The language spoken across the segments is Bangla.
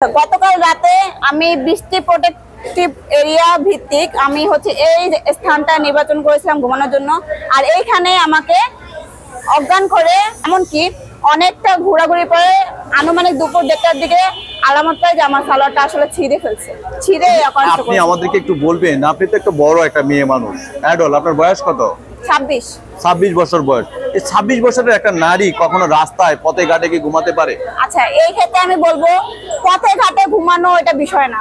গতকাল রাতে আমি বৃষ্টি প্রোটেক্টিভ এরিয়া ভিত্তিক আমি এই স্থানটা নির্বাচন করেছিলাম ঘুমানোর জন্য। আর এইখানে আমাকে অজ্ঞান করে এমনকি অনেকটা ঘোরাঘুরি করে আনুমানিক দুপুর 1:30টার দিকে আলামত পাই যে আমার সালোয়ারটা আসলে ছিঁড়ে ফেলছে। আপনি আমাদেরকে একটু বলবেন, আপনি তো একটা বড় একটা মেয়ে মানুষ, অ্যাডাল্ট, আপনার বয়স কত? 26 বছর বয়স। এই 26 বছরের একটা নারী কখনো রাস্তায় পথে ঘাটে কি ঘুমাতে পারে? আচ্ছা, এই ক্ষেত্রে আমি বলবো পথে ঘাটে ঘুমানো এটা বিষয় না।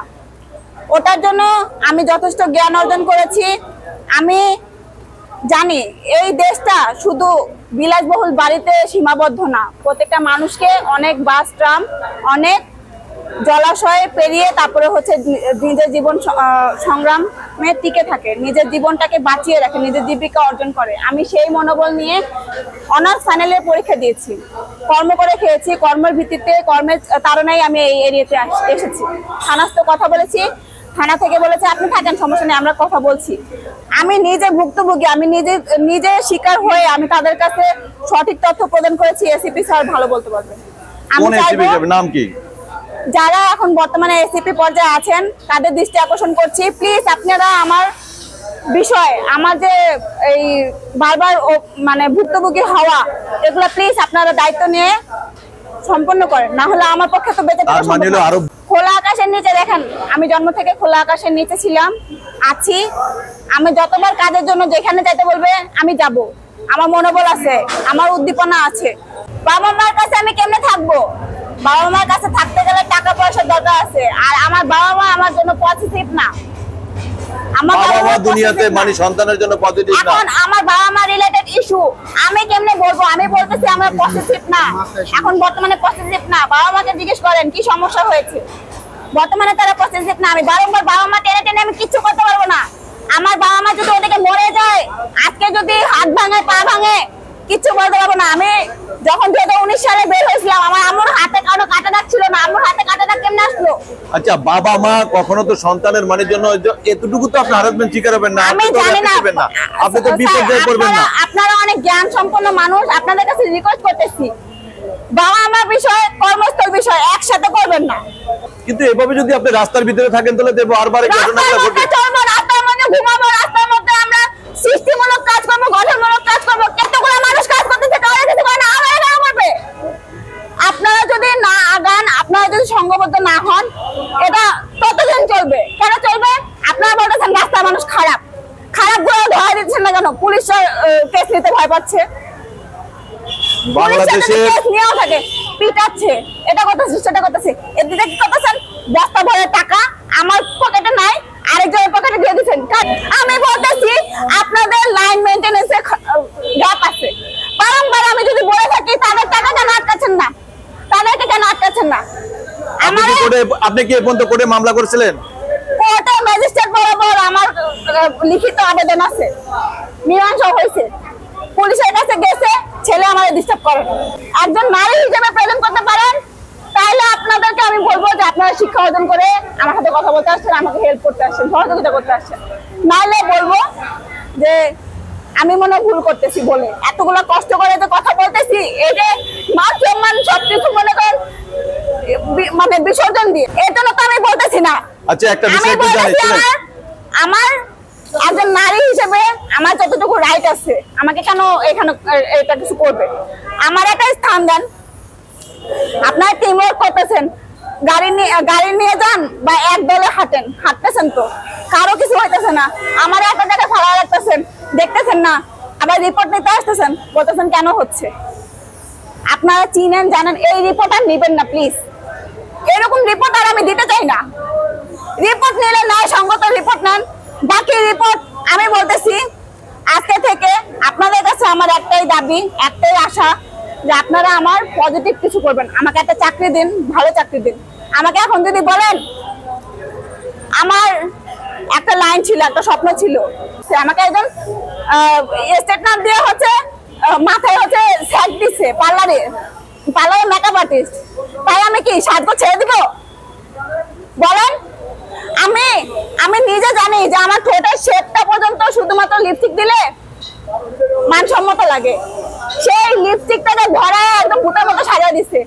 ওটার জন্য আমি যথেষ্ট জ্ঞান অর্জন করেছি। আমি জানি এই দেশটা শুধু বিলাসবহুল বাড়িতে সীমাবদ্ধ না। প্রত্যেকটা মানুষকে অনেক বাস ট্রাম, অনেক জলাশয় পেরিয়ে তারপরে নিজের জীবন সংগ্রামে টিকে থাকে, নিজের জীবনটাকে বাঁচিয়ে রাখে, নিজের জীবিকা অর্জন করে। আমি সেই মনোবল নিয়ে অনার্স ফাইনালের পরীক্ষা দিয়েছি, কর্ম করে খেয়েছি। কর্মের ভিত্তিতে, কর্মের তাড়নায় আমি এই এরিয়াতে এসেছি। থানার তো কথা বলেছি, থানা থেকে বলেছে আপনি থাকেন, সমস্যা নেই, আমরা কথা বলছি। আমি নিজে ভুক্তভোগী, আমি নিজে শিকার হয়ে আমি তাদের কাছে সঠিক তথ্য প্রদান করেছি। এসিপি স্যার ভালো বলতে পারবেন। নাম কি? যারা এখন বর্তমানে এসিপি পর্যায়ে আছেন তাদের দৃষ্টি আকর্ষণ করছি, প্লিজ আপনারা আমার বিষয়, আমার যে এই বারবার ভুক্তভোগী হওয়া, এগুলো প্লিজ আপনারা দায়িত্ব নিয়ে সম্পন্ন করেন, না হলে আমার পক্ষে তো বেঁচে থাকা সম্ভব না। খোলা আকাশের নিচে দেখেন, আমি জন্ম থেকে খোলা আকাশের নিচে ছিলাম, আছি। আমি যতবার কাজের জন্য যেখানে যাইতে বলবে আমি যাব। আমার মনোবল আছে, আমার উদ্দীপনা আছে। বাবা মার কাছে আমি কেমনে থাকবো? বাবা মার কাছে থাকতে গেলে টাকা পয়সার দরকার আছে। আর আমার বাবা মা আমার জন্য পজিটিভ না। আমার বাবা মা দুনিয়াতে মানে সন্তানের জন্য পজিটিভ না। এখন আমার বাবা মা রিলেটেড ইস্যু আমি কেমনে বলবো? আমি বলতেছি আমরা পজিটিভ না, এখন বর্তমানে পজিটিভ না। বাবা মাকে জিজ্ঞেস করেন কি সমস্যা হয়েছে, বর্তমানে তারা পজিটিভ না। আমি বারংবার বাবা মা টেনে টেনে আমি কিচ্ছু করতে পারবো না। আমার বাবা মা যদি ওদিকে মরে যায়, আজকে যদি হাত ভাঙে পা ভাঙে, কিচ্ছু বলতে পারবো না। আমি যখন 2019 সালে বের হয়েছিলাম, আমার আম্মুর হাতে কারো কাটা দাগ ছিল না। আম্মুর হাতে কাটা দাগ কেমনে আসলো? আচ্ছা, বাবা মা কখনো তো সন্তানের মানের জন্য এতটুকু তো আপনি হারাসমেন্ট শিকার হবেন না, আমি জানি না। আপনি তো বিপর্যয়ে পড়বেন না। আপনারা অনেক জ্ঞান সম্পন্ন মানুষ, আপনাদের কাছে রিকোয়েস্ট করতেছি, বাবা মা বিষয়, কর্মস্থল বিষয় একসাথে করবেন না। কিন্তু এভাবে যদি আপনি রাস্তার ভিতরে থাকেন তাহলে দেখবো বারবার এই ঘটনাটা ঘটবে। রাস্তার মধ্যে ঘুমাবো, রাস্তার মধ্যে আমরা সৃষ্টিমূলক কাজ করবো, গঠনমূলক কাজ করবো। কতগুলো মানুষ কাজ করতেছে, কারো কিছু করে না, আমরা কেন করবে? আপনারা যদি না আগান, আপনারা যদি সংঘবদ্ধ না হন, এটা ততদিন চলবে। কেন চলবে? আপনারা বলতেছেন রাস্তার মানুষ খারাপ, খারাপ গুলো ধরা দিচ্ছেন না কেন? পুলিশের কেস নিতে ভয় পাচ্ছে, বাংলাদেশে কেস নিয়েও থাকে, পিটাচ্ছে, এটা করতেছে সেটা করতেছে। এদিকে কি করতেছেন? বস্তা ভরে টাকা আমার পকেটে নাই, আরেকজনের পকেটে দিয়ে দিচ্ছেন। আমি বলতেছি আপনাদের লাইন মেইনটেনেন্সে গ্যাপ আছে। বারংবার আমি যদি বলে থাকি তাদের টাকা কেন আটকাচ্ছেন না, তাদেরকে কেন আটকাচ্ছেন না? আপনি কি পর্যন্ত কোর্টে মামলা করেছিলেন? কোর্টে ম্যাজিস্ট্রেট বরাবর আমার লিখিত আবেদন আছে, মীমাংসা হয়েছে, পুলিশের কাছে গেছে, ছেলে আমাদের ডিস্টার্ব করে। একজন নারী হিসেবে প্রেজেন্ট করতে পারেন, তাহলে আপনাদেরকে আমি বলবো যে আপনারা শিক্ষা অর্জন করে আমার সাথে কথা বলতে আসছেন, আমাকে হেল্প করতে আসছেন, সহযোগিতা করতে আসছেন। নাহলে বলবো যে আমি মনে ভুল করতেছি বলে এতগুলো কষ্ট করে যে কথা বলতেছি, এই যে মান সম্মান সবকিছু মনে করেন বিসর্জন দিয়ে, এর জন্য তো আমি বলতেছি না। আচ্ছা, একটা বিষয় একটু জানি, আমার একজন নারী হিসেবে আমার যতটুকু রাইট আছে, আমাকে কেন এখানে এটা কিছু করবে? আমার একটা স্থান দেন। আপনারা টিম ওয়ার্ক করতেছেন, গাড়ি নিয়ে যান বা এক দলে হাঁটতেছেন, তো কারো কিছু হইতেছে না। আমার একটা জায়গায় ভাড়া রাখতেছেন, দেখতেছেন না, আবার রিপোর্ট নিতে আসতেছেন, বলতেছেন কেন হচ্ছে? আপনারা চিনেন, জানেন, এই রিপোর্ট আর নিবেন না প্লিজ। এরকম রিপোর্ট আর আমি দিতে চাই না। রিপোর্ট নিলে নয় সঙ্গত রিপোর্ট নেন, বাকি রিপোর্ট আমি বলতেছি আজকে থেকে আপনাদের কাছে আমার একটাই দাবি, একটাই আশা যে আপনারা আমার পজিটিভ কিছু করবেন। আমাকে একটা চাকরি দিন, ভালো চাকরি দিন। আমাকে এখন যদি বলেন, আমার একটা লাইন ছিল, একটা স্বপ্ন ছিল, আমাকে একজন স্টেটমেন্ট দিয়ে মাথায় স্যাক দিচ্ছে পার্লারে মেকআপ আর্টিস্ট, তাই আমি কি সাজগো ছেড়ে দিব? বলেন। আমি নিজে জানি যে আমার ঠোঁটের শেপটা পর্যন্ত শুধুমাত্র লিপস্টিক দিলে মানসম্মত লাগে। সেই লিপস্টিকটাকে ধরায় একদম ভূতের মতো সাজা দিচ্ছে।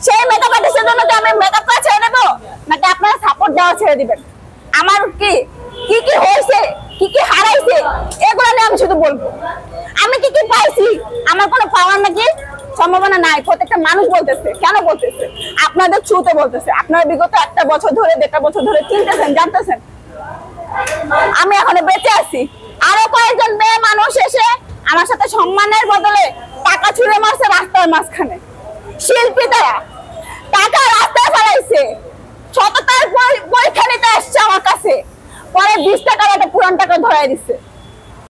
সেই মেকআপ আর্টিস্টের জন্য কি আমি মেকআপ করা ছেড়ে দেবো, নাকি আপনারা সাপোর্ট দেওয়া ছেড়ে দিবেন? আমার কি কি কি হয়েছে, কি কি হারাইছে, এগুলো নিয়ে আমি শুধু বলবো। আমি কি কি পাইছি, আমার কোনো পাওয়ার নাকি সম্ভাবনা নাই। প্রত্যেকটা মানুষ বলতেছে, কেন বলতেছে? আপনাদের থ্রুতে বলতেছে। আপনারা বিগত 1 বছর ধরে 1.5 বছর ধরে চিনতেছেন, জানতেছেন আমি এখনো বেঁচে আছি। আরো কয়েকজন মেয়ে মানুষ এসে আমার সাথে সম্মানের বদলে টাকা ছুঁড়ে মারছে রাস্তার মাঝখানে। শিল্পী তারা টাকা রাস্তায় ফেলাইছে, সততার পরীক্ষা নিতে আসছে আমার কাছে, পরে 20 টাকার একটা পুরান টাকা ধরাই দিচ্ছে।